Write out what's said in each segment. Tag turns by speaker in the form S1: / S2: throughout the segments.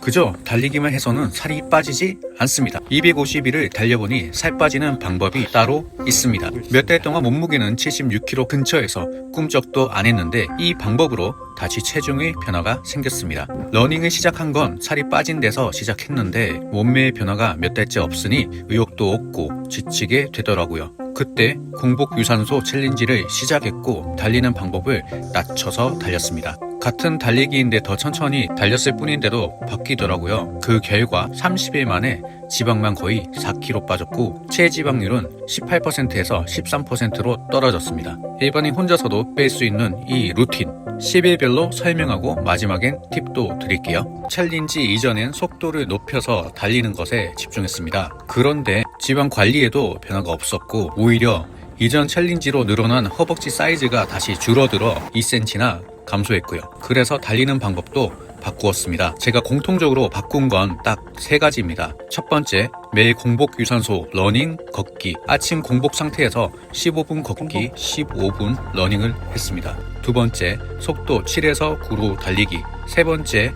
S1: 그저 달리기만 해서는 살이 빠지지 않습니다. 250일을 달려보니 살 빠지는 방법이 따로 있습니다. 몇 달 동안 몸무게는 76kg 근처에서 꿈쩍도 안 했는데 이 방법으로 다시 체중의 변화가 생겼습니다. 러닝을 시작한 건 살이 빠진 데서 시작했는데 몸매의 변화가 몇 달째 없으니 의욕도 없고 지치게 되더라고요. 그때 공복 유산소 챌린지를 시작했고 달리는 방법을 낮춰서 달렸습니다. 같은 달리기인데 더 천천히 달렸을 뿐인데도 바뀌더라고요. 그 결과 30일 만에 지방만 거의 4kg 빠졌고 체지방률은 18%에서 13%로 떨어졌습니다. 일반인 혼자서도 뺄 수 있는 이 루틴 10일별로 설명하고 마지막엔 팁도 드릴게요. 챌린지 이전엔 속도를 높여서 달리는 것에 집중했습니다. 그런데 지방 관리에도 변화가 없었고 오히려 이전 챌린지로 늘어난 허벅지 사이즈가 다시 줄어들어 2cm나 감소했고요. 그래서 달리는 방법도 바꾸었습니다. 제가 공통적으로 바꾼 건 딱 3가지입니다. 첫 번째, 매일 공복 유산소 러닝, 걷기. 아침 공복 상태에서 15분 걷기, 15분 러닝을 했습니다. 두 번째, 속도 7에서 9로 달리기. 세 번째,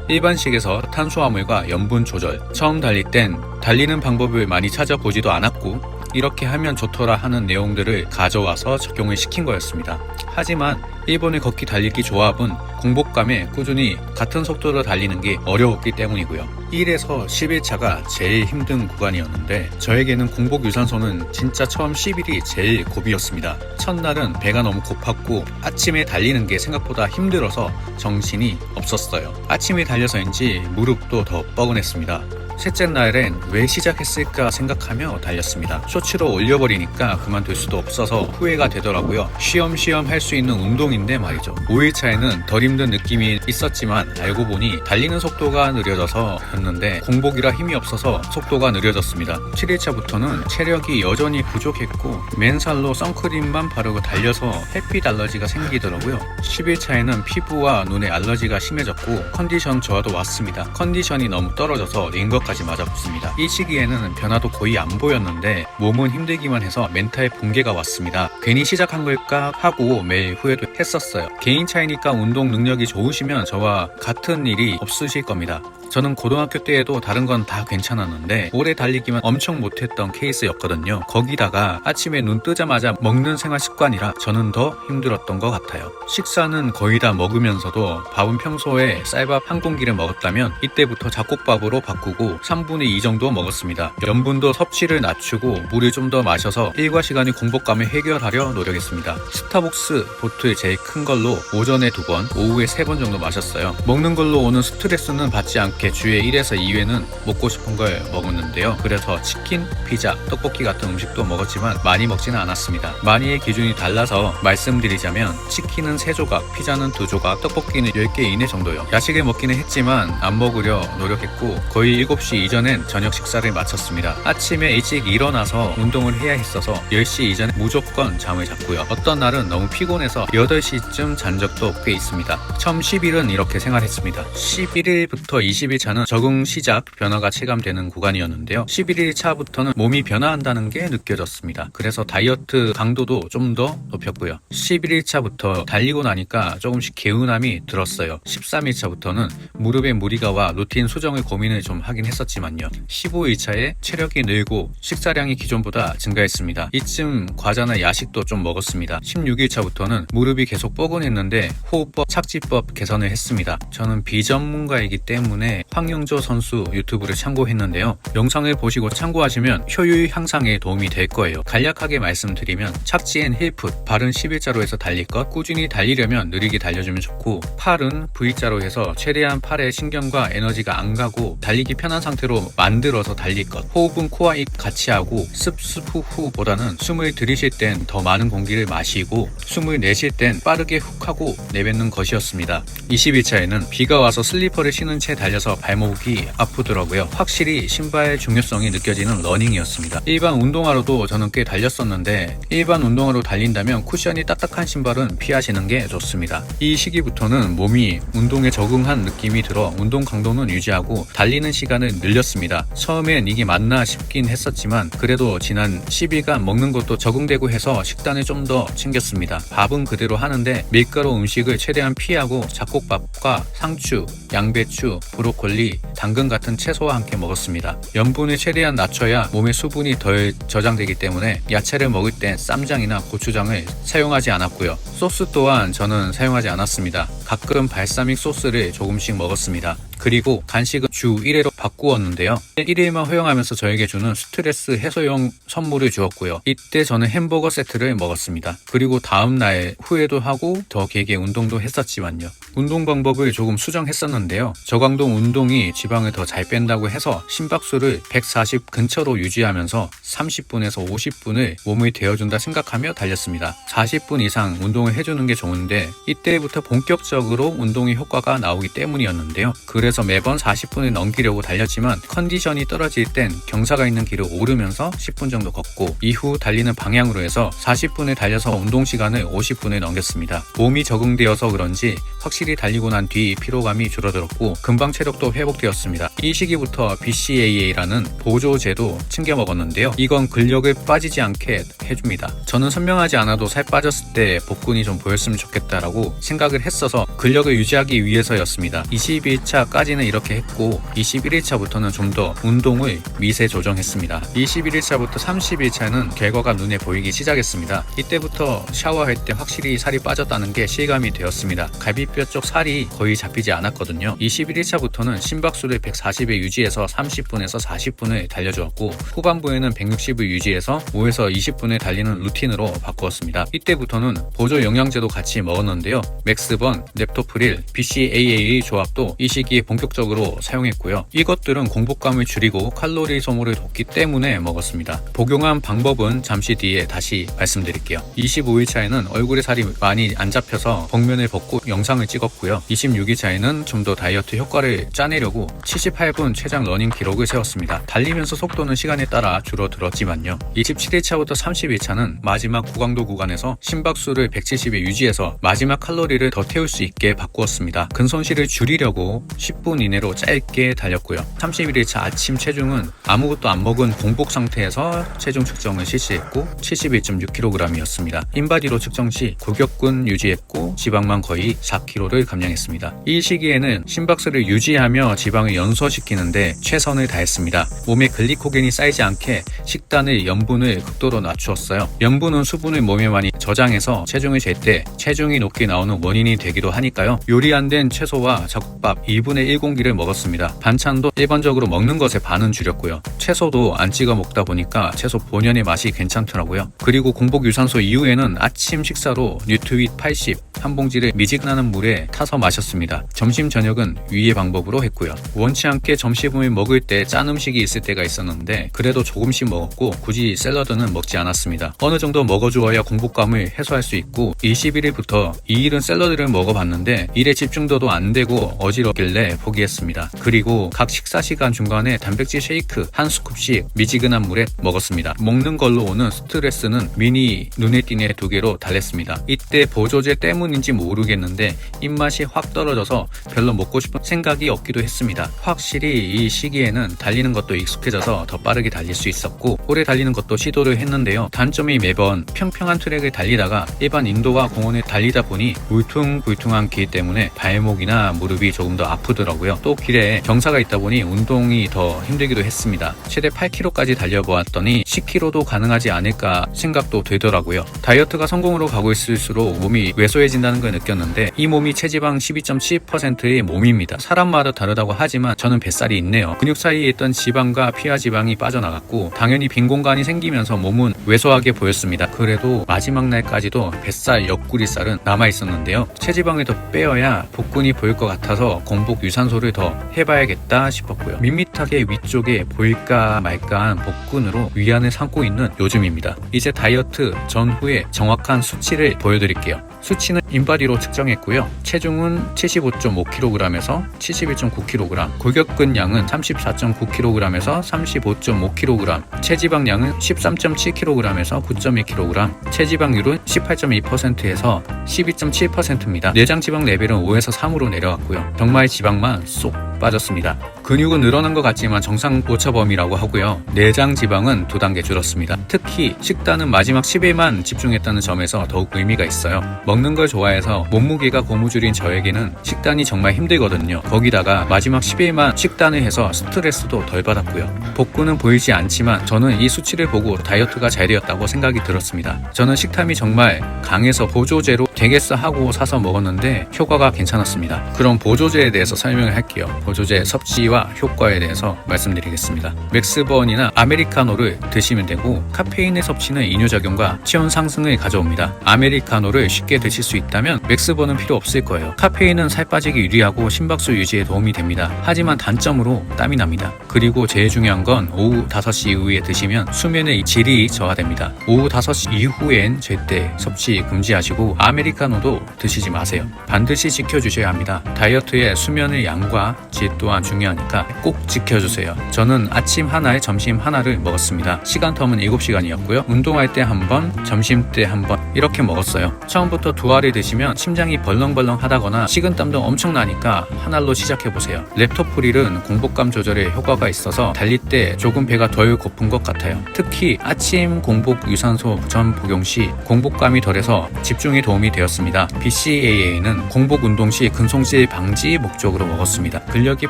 S1: 일반식에서 탄수화물과 염분 조절. 처음 달릴 땐 달리는 방법을 많이 찾아보지도 않았고 이렇게 하면 좋더라 하는 내용들을 가져와서 적용을 시킨 거였습니다. 하지만 일본의 걷기 달리기 조합은 공복감에 꾸준히 같은 속도로 달리는 게 어려웠기 때문이고요. 1에서 10일차가 제일 힘든 구간이었는데 저에게는 공복 유산소는 진짜 처음 10일이 제일 고비였습니다. 첫날은 배가 너무 고팠고 아침에 달리는 게 생각보다 힘들어서 정신이 없었어요. 아침에 달려서인지 무릎도 더 뻐근했습니다. 셋째 날엔 왜 시작했을까 생각하며 달렸습니다. 쇼츠로 올려버리니까 그만둘 수도 없어서 후회가 되더라고요. 쉬엄쉬엄 할 수 있는 운동인데 말이죠. 5일차에는 덜 힘든 느낌이 있었지만 알고 보니 달리는 속도가 느려져서 였는데 공복이라 힘이 없어서 속도가 느려졌습니다. 7일차부터는 체력이 여전히 부족했고 맨살로 선크림만 바르고 달려서 햇빛 알러지가 생기더라고요. 10일차에는 피부와 눈에 알러지가 심해졌고 컨디션 저하도 왔습니다. 컨디션이 너무 떨어져서 링거까지 맞아붙습니다. 이 시기에는 변화도 거의 안 보였는데 몸은 힘들기만 해서 멘탈 붕괴가 왔습니다. 괜히 시작한 걸까 하고 매일 후회도 했었어요. 개인 차이니까 운동 능력이 좋으시면 저와 같은 일이 없으실 겁니다. 저는 고등학교 때에도 다른 건 다 괜찮았는데 오래 달리기만 엄청 못했던 케이스였거든요. 거기다가 아침에 눈 뜨자마자 먹는 생활 습관이라 저는 더 힘들었던 것 같아요. 식사는 거의 다 먹으면서도 밥은 평소에 쌀밥 한 공기를 먹었다면 이때부터 잡곡밥으로 바꾸고 3분의 2 정도 먹었습니다. 염분도 섭취를 낮추고 물을 좀 더 마셔서 일과 시간의 공복감을 해결하려 노력했습니다. 스타벅스 보틀 제일 큰 걸로 오전에 2번, 오후에 3번 정도 마셨어요. 먹는 걸로 오는 스트레스는 받지 않게 주에 1에서 2회는 먹고 싶은 걸 먹었는데요. 그래서 치킨, 피자, 떡볶이 같은 음식도 먹었지만 많이 먹지는 않았습니다. 많이의 기준이 달라서 말씀드리자면 치킨은 3조각, 피자는 2조각, 떡볶이는 10개 이내 정도요. 야식을 먹기는 했지만 안 먹으려 노력했고 거의 7시 이전엔 저녁 식사를 마쳤습니다. 아침에 일찍 일어나서 운동을 해야 했어서 10시 이전에 무조건 잠을 잤고요. 어떤 날은 너무 피곤해서 8시쯤 잔 적도 꽤 있습니다. 처음 10일은 이렇게 생활했습니다. 11일부터 20일차는 적응 시작 변화가 체감되는 구간이었는데요. 11일차부터는 몸이 변화한다는 게 느껴졌습니다. 그래서 다이어트 강도도 좀 더 높였고요. 11일차부터 달리고 나니까 조금씩 개운함이 들었어요. 13일차부터는 무릎에 무리가 와 루틴 수정을 고민을 좀 하긴 했었지만요. 15일차에 체력이 늘고 식사량이 기존보다 증가했습니다. 이쯤 과자나 야식도 좀 먹었습니다. 16일차부터는 무릎이 계속 뻐근했는데 호흡법, 착지법 개선을 했습니다. 저는 비전문가이기 때문에 황영조 선수 유튜브를 참고했는데요. 영상을 보시고 참고하시면 효율 향상에 도움이 될 거예요. 간략하게 말씀드리면 착지 앤 힐풋, 발은 11자로 해서 달릴 것, 꾸준히 달리려면 느리게 달려주면 좋고 팔은 V자로 해서 최대한 팔에 신경과 에너지가 안 가고 달리기 편한 상태로 만들어서 달릴 것, 호흡은 코와 입 같이 하고 습습후후보다는 숨을 들이쉴 땐 더 많은 공기를 마시고 숨을 내쉴 땐 빠르게 훅 하고 내뱉는 것이었습니다. 20일차에는 비가 와서 슬리퍼를 신은 채 달려서 발목이 아프더라고요. 확실히 신발 중요성이 느껴지는 러닝이었습니다. 일반 운동화로도 저는 꽤 달렸었는데 일반 운동화로 달린다면 쿠션이 딱딱한 신발은 피하시는 게 좋습니다. 이 시기부터는 몸이 운동에 적응한 느낌이 들어 운동 강도는 유지하고 달리는 시간을 늘렸습니다. 처음엔 이게 맞나 싶긴 했었지만 그래도 몸도 지난 10일간 먹는 것도 적응되고 해서 식단을 좀 더 챙겼습니다. 밥은 그대로 하는데 밀가루 음식을 최대한 피하고 잡곡밥과 상추, 양배추, 브로콜리, 당근 같은 채소와 함께 먹었습니다. 염분을 최대한 낮춰야 몸에 수분이 덜 저장되기 때문에 야채를 먹을 땐 쌈장이나 고추장을 사용하지 않았고요. 소스 또한 저는 사용하지 않았습니다. 가끔 발사믹 소스를 조금씩 먹었습니다. 그리고 간식은 주 1회로 바꾸었는데요. 1일만 허용하면서 저에게 주는 스트레스 해소용 선물을 주었고요. 이때 저는 햄버거 세트를 먹었습니다. 그리고 다음날 후회도 하고 더 길게 운동도 했었지만요. 운동 방법을 조금 수정했었는데요. 저강도 운동이 지방을 더 잘 뺀다고 해서 심박수를 140 근처로 유지하면서 30분에서 50분을 몸을 데워준다 생각하며 달렸습니다. 40분 이상 운동을 해주는 게 좋은데 이때부터 본격적으로 운동의 효과가 나오기 때문이었는데요. 그래서 매번 40분을 넘기려고 달렸지만 컨디션이 떨어질 땐 경사가 있는 길을 오르면서 10분 정도 걷고 이후 달리는 방향으로 해서 40분을 달려서 운동 시간을 50분을 넘겼습니다. 몸이 적응되어서 그런지 확실히 달리고 난 뒤 피로감이 줄어들었고 금방 체력도 회복되었습니다. 이 시기부터 BCAA라는 보조제도 챙겨 먹었는데요. 이건 근력을 빠지지 않게 해줍니다. 저는 선명하지 않아도 살 빠졌을 때 복근이 좀 보였으면 좋겠다라고 생각을 했어서 근력을 유지하기 위해서였습니다. 21차까지는 이렇게 했고 21일차부터는 좀 더 운동을 미세 조정했습니다. 21일차부터 30일차는 결과가 눈에 보이기 시작했습니다. 이때부터 샤워할 때 확실히 살이 빠졌다는 게 실감이 되었습니다. 갈비뼈 쪽 살이 거의 잡히지 않았거든요. 21일차부터는 심박수를 140에 유지해서 30분에서 40분을 달려주었고 후반부에는 160을 유지해서 5에서 20분을 달리는 루틴으로 바꾸었습니다. 이때부터는 보조 영양제도 같이 먹었는데요. 맥스번, 렙토프릴, BCAA 조합도 이 시기에 본격적으로 사용했고요. 이것들은 공복감을 줄이고 칼로리 소모를 돕기 때문에 먹었습니다. 복용한 방법은 잠시 뒤에 다시 말씀드릴게요. 25일차에는 얼굴에 살이 많이 안 잡혀서 복면을 벗고 영상을 찍었고요. 26일차에는 좀 더 다이어트 효과를 짜내려고 78분 최장 러닝 기록을 세웠습니다. 달리면서 속도는 시간에 따라 줄어들었지만요. 27일차부터 30일차는 마지막 고강도 구간에서 심박수를 170에 유지해서 마지막 칼로리를 더 태울 수 있게 바꾸었습니다. 근손실을 줄이려고 10분 이내로 짧게 달렸고요. 31일차 아침 체중은 아무것도 안 먹은 공복 상태에서 체중 측정을 실시했고 71.6kg이었습니다. 인바디로 측정 시 골격근 유지했고 지방만 거의 4kg를 감량했습니다. 이 시기에는 심박수를 유지하며 지방을 연소시키는데 최선을 다했습니다. 몸에 글리코겐이 쌓이지 않게 식단의 염분을 극도로 낮추었어요. 염분은 수분을 몸에 많이 저장해서 체중을 잴 때 체중이 높게 나오는 원인이 되기도 하니까요. 요리 안 된 채소와 잡곡밥 2분의 1 공기를 먹었습니다. 반찬도 일반적으로 먹는 것에 반은 줄였고요. 채소도 안 찍어 먹다 보니까 채소 본연의 맛이 괜찮더라고요. 그리고 공복 유산소 이후에는 아침 식사로 뉴트윗 80 한 봉지를 미지근한 물에 타서 마셨습니다. 점심 저녁은 위의 방법으로 했고요. 원치 않게 점심을 먹을 때 짠 음식이 있을 때가 있었는데 그래도 조금씩 먹었고 굳이 샐러드는 먹지 않았습니다. 어느 정도 먹어주어야 공복감을 해소할 수 있고 21일부터 2일은 샐러드를 먹어봤는데 일에 집중도도 안 되고 어지럽길래 포기했습니다. 그리고 각 식사 시간 중간에 단백질 쉐이크 한 스쿱씩 미지근한 물에 먹었습니다. 먹는 걸로 오는 스트레스는 미니 눈에 띄네 2개로 달랬습니다. 이때 보조제 때문인지 모르겠는데 입맛이 확 떨어져서 별로 먹고 싶은 생각이 없기도 했습니다. 확실히 이 시기에는 달리는 것도 익숙해져서 더 빠르게 달릴 수 있었고 오래 달리는 것도 시도를 했는데요. 단점이 매번 평평한 트랙을 달리다가 일반 인도와 공원을 달리다 보니 울퉁불퉁한 길 때문에 발목이나 무릎이 조금 더 아프더라고요. 또 길에 경사가 있다 보니 운동이 더 힘들기도 했습니다. 최대 8km까지 달려보았더니 10km도 가능하지 않을까 생각도 되더라고요. 다이어트가 성공으로 가고 있을수록 몸이 왜소해진다는 걸 느꼈는데 이 몸이 체지방 12.7%의 몸입니다. 사람마다 다르다고 하지만 저는 뱃살이 있네요. 근육 사이에 있던 지방과 피하 지방이 빠져나갔고 당연히 빈 공간이 생기면서 몸은 왜소하게 보였습니다. 그래도 마지막 날까지도 뱃살, 옆구리살은 남아있었는데요. 체지방을 더 빼어야 복근이 보일 것 같아서 공복 유산소를 더 해봐야겠다 싶었고요. 밋밋하게 위쪽에 보일까 말까한 복근으로 위안을 삼고 있는 요즘입니다. 이제 다이어트 전후에 정확한 수치를 보여드릴게요. 수치는 인바디로 측정했고요. 체중은 75.5kg에서 71.9kg, 골격근 양은 34.9kg에서 35.5kg, 체지방량은 13.7kg에서 9.2kg, 체지방률은 18.2%에서 12.7%입니다. 내장 지방 레벨은 5에서 3으로 내려갔고요. 정말 지방만 쏙 빠졌습니다. 근육은 늘어난 것 같지만 정상 오차범위라고 하고요. 내장 지방은 2단계 줄었습니다. 특히 식단은 마지막 10일만 집중했다는 점에서 더욱 의미가 있어요. 먹는 걸 좋아해서 몸무게가 고무줄인 저에게는 식단이 정말 힘들거든요. 거기다가 마지막 10일만 식단을 해서 스트레스도 덜 받았고요. 복구는 보이지 않지만 저는 이 수치를 보고 다이어트가 잘 되었다고 생각이 들었습니다. 저는 식탐이 정말 강해서 보조제로 되겠어 하고 사서 먹었는데 효과가 괜찮았습니다. 그럼 보조제에 대해서 설명을 할게요. 보조제 섭취와 효과에 대해서 말씀드리겠습니다. 맥스번이나 아메리카노를 드시면 되고, 카페인의 섭취는 이뇨작용과 체온 상승을 가져옵니다. 아메리카노를 쉽게 드실 수 있다면 맥스번은 필요 없을 거예요. 카페인은 살 빠지기 유리하고 심박수 유지에 도움이 됩니다. 하지만 단점으로 땀이 납니다. 그리고 제일 중요한 건 오후 5시 이후에 드시면 수면의 질이 저하됩니다. 오후 5시 이후엔 절대 섭취 금지하시고 아메리카노도 드시지 마세요. 반드시 지켜주셔야 합니다. 다이어트에 수면의 양과 질 또한 중요하니까 꼭 지켜주세요. 저는 아침 하나에 점심 하나를 먹었습니다. 시간 텀은 7시간이었고요. 운동할 때 한 번, 점심 때 한 번 이렇게 먹었어요. 처음부터 2알을 드시면 심장이 벌렁벌렁 하다거나 식은땀도 엄청 나니까 한 알로 시작해보세요. 렙토프릴은 공복감 조절에 효과가 있어서 달릴 때 조금 배가 덜 고픈 것 같아요. 특히 아침 공복 유산소 전 복용 시 공복감이 덜해서 집중에 도움이 되었습니다. BCAA는 공복 운동 시 근손실 방지 목적으로 먹었습니다. 근력이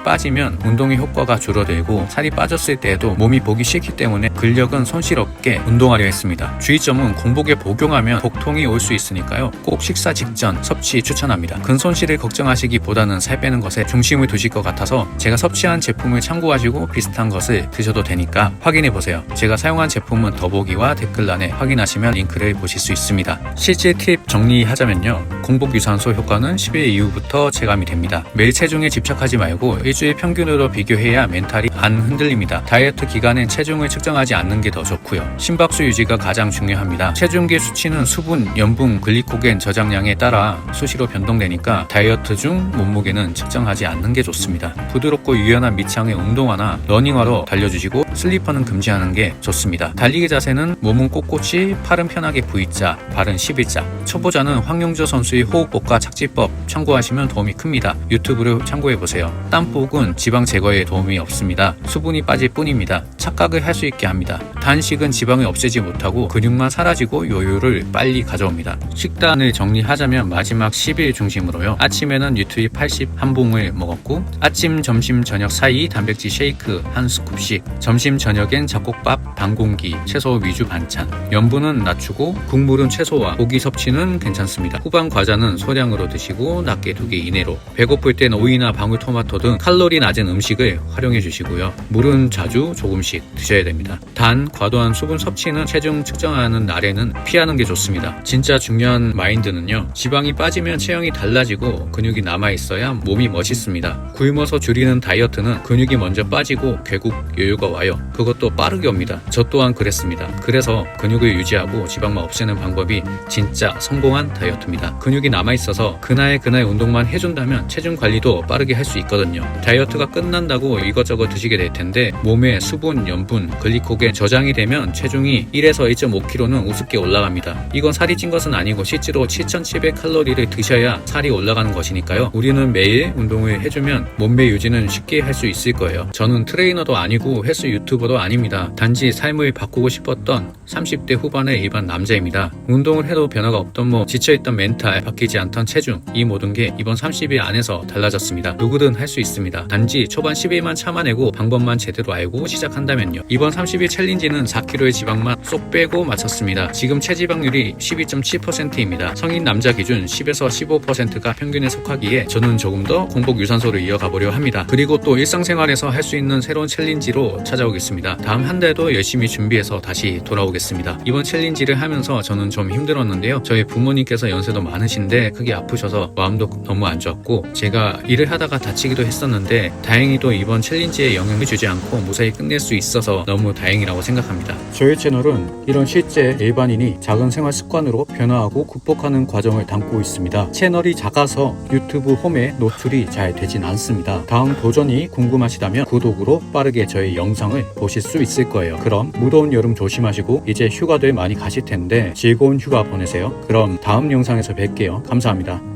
S1: 빠지면 운동의 효과가 줄어들고 살이 빠졌을 때에도 몸이 보기 싫기 때문에 근력은 손실 없게 운동하려 했습니다. 주의점은 공복에 복용하면 복통이 올 수 있으니까요. 꼭 식사 직전 섭취 추천합니다. 근손실을 걱정하시기보다는 살 빼는 것에 중심을 두실 것 같아서 제가 섭취한 제품을 참고하시고 비슷한 것을 드셔도 되니까 확인해보세요. 제가 사용한 제품은 더보기와 댓글란에 확인하시면 링크를 보실 수 있습니다. 실제 팁 정리하자면요. 공복 유산소 효과는 10일 이후부터 체감이 됩니다. 매일 체중에 집착하지 말고 일주일 평균으로 비교해야 멘탈이 안 흔들립니다. 다이어트 기간엔 체중을 측정하지 않는 게 더 좋고요. 심박수 유지가 가장 중요합니다. 체중계 수치는 수분, 염분, 글리코겐 저장량에 따라 수시로 변동되니까 다이어트 중 몸무게는 측정하지 않는 게 좋습니다. 부드럽고 유연한 밑창의 운동화나 러닝화로 달려주시고 슬리퍼는 금지하는 게 좋습니다. 달리기 자세는 몸은 꼿꼿이, 팔은 편하게 V자, 발은 11자. 초보자는 황용조 선수의 호흡법과 착지법 참고하시면 도움이 큽니다. 유튜브를 참고해보세요. 땀복은 지방 제거에 도움이 없습니다. 수분이 빠질 뿐입니다. 착각을 할 수 있게 합니다. 단식은 지방을 없애지 못하고 근육만 사라지고 요요를 빨리 가져옵니다. 식단을 정리하자면 마지막 10일 중심으로요. 아침에는 뉴트리 80 한 봉을 먹었고, 아침, 점심, 저녁 사이 단백질 쉐이크 한 스쿱씩, 점심, 저녁엔 잡곡밥 반 공기, 채소 위주 반찬, 염분은 낮추고 국물은 최소화, 고기 섭취는 괜찮습니다. 후반 과자는 소량으로 드시고 낮게 2개 이내로, 배고플 땐 오이나 방울토마토 등 칼로리 낮은 음식을 활용해 주시고요. 물은 자주 조금씩 드셔야 됩니다. 단, 과도한 수분 섭취는 체중 측정하는 날에는 피하는 게 좋습니다. 진짜 중요한 마인드는요. 지방이 빠지면 체형이 달라지고 근육이 남아있어야 몸이 멋있습니다. 굶어서 줄이는 다이어트는 근육이 먼저 빠지고 결국 요요가 와요. 그것도 빠르게 옵니다. 저 또한 그랬습니다. 그래서 근육을 유지하고 지방만 없애는 방법이 진짜 성공한 다이어트입니다. 근육이 남아있어서 그날 운동만 해준다면 체중 관리도 빠르게 할 수 있거든요. 다이어트가 끝난다고 이것저것 드시게 될 텐데 몸에 수분, 염분, 글리코겐 저장이 되면 체중이 1에서 1.5kg는 우습게 올라갑니다. 이건 살이 찐 것은 아니고 실제로 7,700칼로리를 드셔야 살이 올라가는 것이니까요. 우리는 매일 운동을 해주면 몸매 유지는 쉽게 할 수 있을 거예요. 저는 트레이너도 아니고 헬스 유튜버도 아닙니다. 단지 삶을 바꾸고 싶었던 30대 후반의 일반 남자입니다. 운동을 해도 변화가 없던 지쳐있던 멘탈, 바뀌지 않던 체중, 이 모든 게 이번 30일 안에서 달라졌습니다. 누구든 할 수 있습니다. 단지 초반 10일만 참아내고 방법만 제대로 알고 시작한다면요. 이번 30일 챌린지는 4kg의 지방만 쏙 빼고 마쳤습니다. 지금 체지방률이 12.7%입니다. 성인 남자 기준 10에서 15%가 평균에 속하기에 저는 조금 더 공복 유산소를 이어가 보려 합니다. 그리고 또 일상생활에서 할 수 있는 새로운 챌린지로 찾아오겠습니다. 다음 한 달도 열심히 준비해서 다시 돌아오겠습니다. 이번 챌린지를 하면서 저는 좀 힘들었는데요. 저희 부모님께서 연세도 많으신데 크게 아프셔서 마음도 너무 안 좋았고, 제가 일을 하다가 다치기도 했었는데 다행히도 이번 챌린지에 영향을 주지 않고 무사히 끝낼 수 있어서 너무 다행이라고 생각합니다. 저희 채널은 이런 실제 일반인이 작은 생활 습관으로 변화하고 극복하는 과정을 담고 있습니다. 채널이 작아서 유튜브 홈에 노출이 잘 되진 않습니다. 다음 도전이 궁금하시다면 구독으로 빠르게 저희 영상을 보실 수 있을 거예요. 그럼 무더운 여름 조심하시고 이제 휴가들 많이 가실 텐데 즐거운 휴가 보내세요. 그럼 다음 영상에서 뵐게요. 감사합니다.